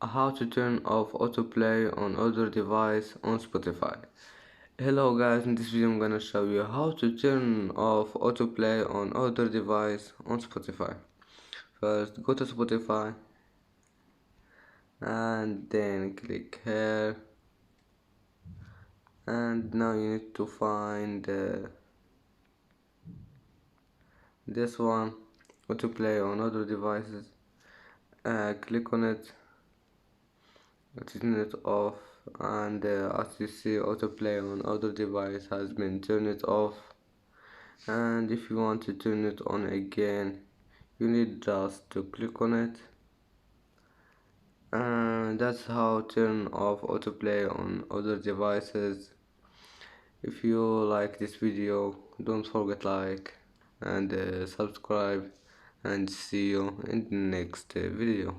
How to turn off autoplay on other device on Spotify. Hello guys, in this video I'm gonna show you how to turn off autoplay on other device on Spotify. First go to Spotify and then click here, and now you need to find this one, autoplay on other devices. Click on it, turn it off, and as you see, autoplay on other device has been turned off. And if you want to turn it on again, you need just to click on it, and that's how turn off autoplay on other devices. If you like this video, don't forget like and subscribe, and see you in the next video.